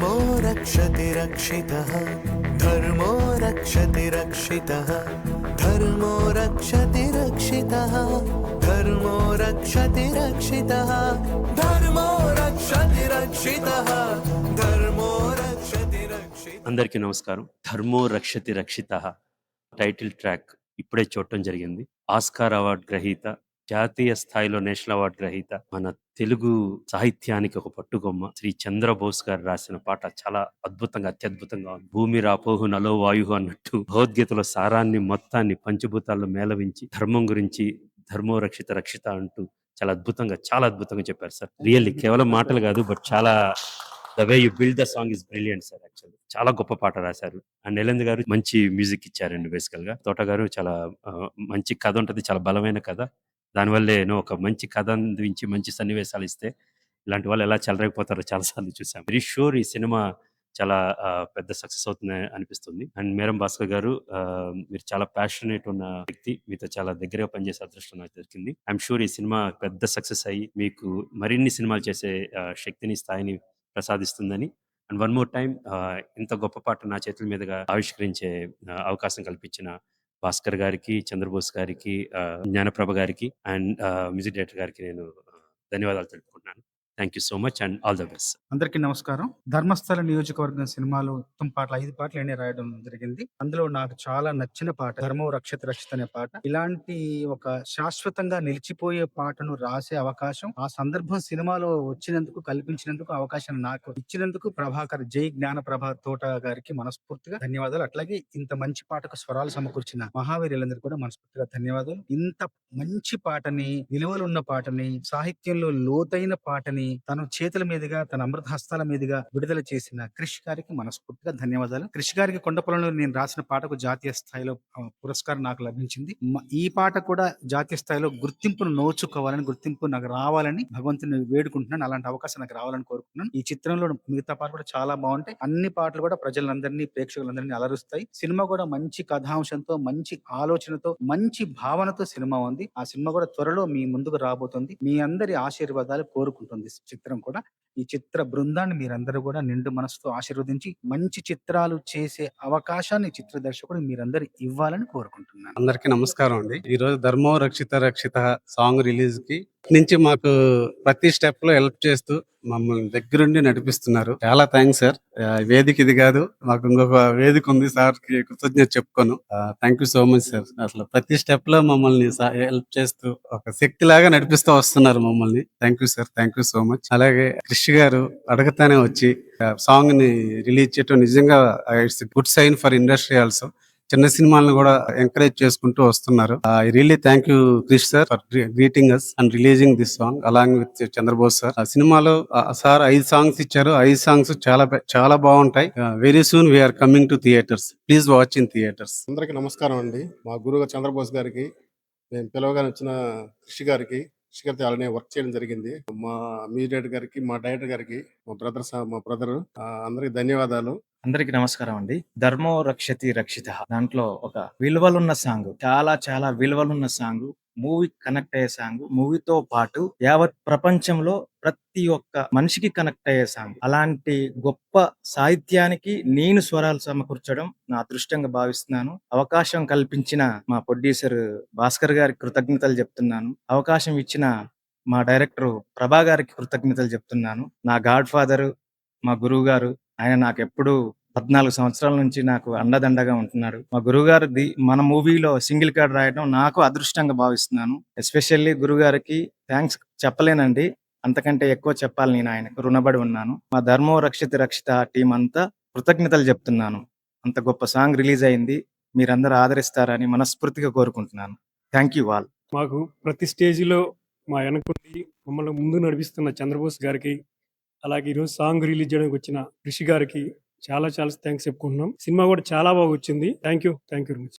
ధర్మో రక్షతి రక్షితః ధర్మో రక్షతి రక్షితః ధర్మో రక్షతి రక్షితః ధర్మో రక్షతి రక్షితః ధర్మో రక్షతి రక్షితః ధర్మో రక్షతి రక్షితః. అందరికీ నమస్కారం. ధర్మో రక్షతి రక్షితః టైటిల్ ట్రాక్ ఇప్పుడే చూడటం జరిగింది. ఆస్కార్ అవార్డు గ్రహీత, జాతీయ స్థాయిలో నేషనల్ అవార్డు గ్రహీత, మన తెలుగు సాహిత్యానికి ఒక పట్టుగొమ్మ శ్రీ చంద్రబోస్ గారు రాసిన పాట చాలా అద్భుతంగా, అత్యద్భుతంగా ఉంది. భూమి రాపోహు నలో వాయువు అన్నట్టు భగవద్గీతలో సారాన్ని మొత్తాన్ని పంచభూతాల్లో మేళవించి ధర్మం గురించి ధర్మో రక్షిత రక్షిత అంటూ చాలా అద్భుతంగా చెప్పారు సార్. రియల్లీ కేవలం మాటలు కాదు, బట్ చాలా the way you build the song is brilliant sir. Actually చాలా గొప్ప పాట రాశారు. అండ్ ఎలంద్ గారు మంచి మ్యూజిక్ ఇచ్చారండి. బేసికల్ గా తోట గారు చాలా మంచి కథ ఉంటది, చాలా బలమైన కథ. దానివల్లే ఒక మంచి కథ అందించి మంచి సన్నివేశాలు ఇస్తే ఇలాంటి వాళ్ళు ఎలా చెలరేగిపోతారో చాలా సార్లు చూసాం. వెరీ షూర్ ఈ సినిమా చాలా పెద్ద సక్సెస్ అవుతుంది అనిపిస్తుంది. అండ్ మేరం భాస్కర్ గారు, మీరు చాలా ప్యాషనేట్ ఉన్న వ్యక్తి, మీతో చాలా దగ్గరగా పనిచేసే అదృష్టం నాకు దొరికింది. ఐఎమ్ షూర్ ఈ సినిమా పెద్ద సక్సెస్ అయ్యి మీకు మరిన్ని సినిమాలు చేసే శక్తిని, స్థాయిని ప్రసాదిస్తుందని. అండ్ వన్ మోర్ టైం, ఇంత గొప్ప పాట నా చేతుల మీదుగా ఆవిష్కరించే అవకాశం కల్పించిన భాస్కర్ గారికి, చంద్రబోస్ గారికి, జ్ఞానప్రభ గారికి అండ్ మ్యూజిక్ డైరెక్టర్ గారికి నేను ధన్యవాదాలు తెలుపుకుంటున్నాను. Thank you so much and all the best. అందరికీ నమస్కారం. ధర్మస్థల నియోజకవర్గం సినిమాలో మొత్తం పాటలు 5 పాటలు నేనే రాయడం జరిగింది. అందులో నాకు చాలా నచ్చిన పాట ధర్మో రక్షత రక్షిత అనే పాట. ఇలాంటి ఒక శాశ్వతంగా నిలిచిపోయే పాటను రాసే అవకాశం, ఆ సందర్భం సినిమాలో వచ్చినందుకు, కల్పించినందుకు, అవకాశం నాకు ఇచ్చినందుకు ప్రభాకర్, జై జ్ఞానప్రభ తోట గారికి మనస్ఫూర్తిగా ధన్యవాదాలు. అట్లాగే ఇంత మంచి పాటకు స్వరాలు సమకూర్చిన మహావీరులందరికీ కూడా మనస్ఫూర్తిగా ధన్యవాదాలు. ఇంత మంచి పాటని, విలువలున్న పాటని, సాహిత్యంలో లోతైన పాటని తన చేతుల మీదుగా, తన అమృత హస్తాల మీదుగా విడుదల చేసిన క్రిష్ గారికి మనస్ఫూర్తిగా ధన్యవాదాలు. క్రిష్ గారికి కొండపొలంలో నేను రాసిన పాటకు జాతీయ స్థాయిలో పురస్కారం నాకు లభించింది. ఈ పాట కూడా జాతీయ స్థాయిలో గుర్తింపును నోచుకోవాలని, గుర్తింపు నాకు రావాలని భగవంతుని వేడుకుంటున్నాను. అలాంటి అవకాశం నాకు రావాలని కోరుకుంటున్నాను. ఈ చిత్రంలో మిగతా పాటలు కూడా చాలా బాగుంటాయి. అన్ని పాటలు కూడా ప్రజలందరినీ, ప్రేక్షకులందరినీ అలరుస్తాయి. సినిమా కూడా మంచి కథాంశంతో, మంచి ఆలోచనతో, మంచి భావనతో సినిమా ఉంది. ఆ సినిమా కూడా త్వరలో మీ ముందుకు రాబోతుంది. మీ అందరి ఆశీర్వాదాలు కోరుకుంటుంది చిత్రం కూడా. ఈ చిత్ర బృందాన్ని మీరందరూ కూడా నిండు మనసుతో ఆశీర్వదించి మంచి చిత్రాలు చేసే అవకాశాన్ని చిత్ర దర్శకుడు మీరందరూ ఇవ్వాలని కోరుకుంటున్నాను. అందరికీ నమస్కారం అండి. ఈ రోజు ధర్మో రక్షిత రక్షిత సాంగ్ రిలీజ్ కి నుంచి మాకు ప్రతి స్టెప్ లో హెల్ప్ చేస్తూ మమ్మల్ని దగ్గరుండి నడిపిస్తున్నారు. చాలా థ్యాంక్స్ సార్. వేదిక ఇది కాదు, మాకు ఇంకొక వేదిక ఉంది. సార్ కి కృతజ్ఞత చెప్పుకోను. Thank you so much sir. అసలు ప్రతి స్టెప్ లో మమ్మల్ని హెల్ప్ చేస్తూ ఒక శక్తి లాగా నడిపిస్తూ వస్తున్నారు మమ్మల్ని. Thank you sir, thank you so much. అలాగే క్రిష్ గారు అడగతానే వచ్చి సాంగ్ ని రిలీజ్ చేయడం నిజంగా it's good sign for industry also. చిన్న సినిమాలను కూడా ఎంకరేజ్ చేసుకుంటూ వస్తున్నారు. I really thank you Krish sir for greeting us and releasing this song along with Chandrabose sir. ఆ సినిమాలో సార్ 5 సాంగ్స్ ఇచ్చారు. 5 సాంగ్స్ చాలా బాగుంటాయి. Very soon we're coming to theatres. Please watch in theatres. అందరికి నమస్కారం అండి. మా గురువు చంద్రబోస్ గారికి, నేను పిలవగానే వచ్చిన కృషి గారికి, కృషి గారితో అలానే వర్క్ చేయడం జరిగింది. మా మ్యూజిక్ డైరెక్టర్ గారికి, మా డైరెక్టర్ గారికి, మా బ్రదర్ అందరికి ధన్యవాదాలు. అందరికి నమస్కారం అండి. ధర్మో రక్షతి రక్షిత దాంట్లో ఒక విలువలున్న సాంగ్, చాలా విలువలున్న సాంగ్, మూవీ కనెక్ట్ అయ్యే సాంగ్, మూవీతో పాటు యావత్ ప్రపంచంలో ప్రతి ఒక్క మనిషికి కనెక్ట్ అయ్యే సాంగ్. అలాంటి గొప్ప సాహిత్యానికి నేను స్వరాలు సమకూర్చడం నా అదృష్టంగా భావిస్తున్నాను. అవకాశం కల్పించిన మా ప్రొడ్యూసర్ భాస్కర్ గారికి కృతజ్ఞతలు చెప్తున్నాను. అవకాశం ఇచ్చిన మా డైరెక్టర్ ప్రభా గారికి కృతజ్ఞతలు చెప్తున్నాను. నా గాడ్ ఫాదర్, మా గురువు గారు, ఆయన నాకు ఎప్పుడు 14 సంవత్సరాల నుంచి నాకు అండదండగా ఉంటున్నాడు. మా గురువు గారు మన మూవీలో సింగిల్ కార్డ్ రాయడం నాకు అదృష్టంగా భావిస్తున్నాను. ఎస్పెషల్లీ గురువు గారికి థ్యాంక్స్ చెప్పలేనండి, అంతకంటే ఎక్కువ చెప్పాలి. నేను ఆయనకు రుణపడి ఉన్నాను. మా ధర్మో రక్షిత రక్షిత టీం అంతా కృతజ్ఞతలు చెప్తున్నాను. అంత గొప్ప సాంగ్ రిలీజ్ అయింది. మీరందరూ ఆదరిస్తారని మనస్ఫూర్తిగా కోరుకుంటున్నాను. Thank you all. మాకు ప్రతి స్టేజిలో మా వెనకుండి మమ్మల్ని ముందు నడిపిస్తున్న చంద్రబోస్ గారికి, అలాగే ఈరోజు సాంగ్ రిలీజ్ చేయడానికి వచ్చిన కృషి గారికి చాలా థ్యాంక్స్ చెప్పుకుంటున్నాం. సినిమా కూడా చాలా బాగా వచ్చింది. Thank you very much.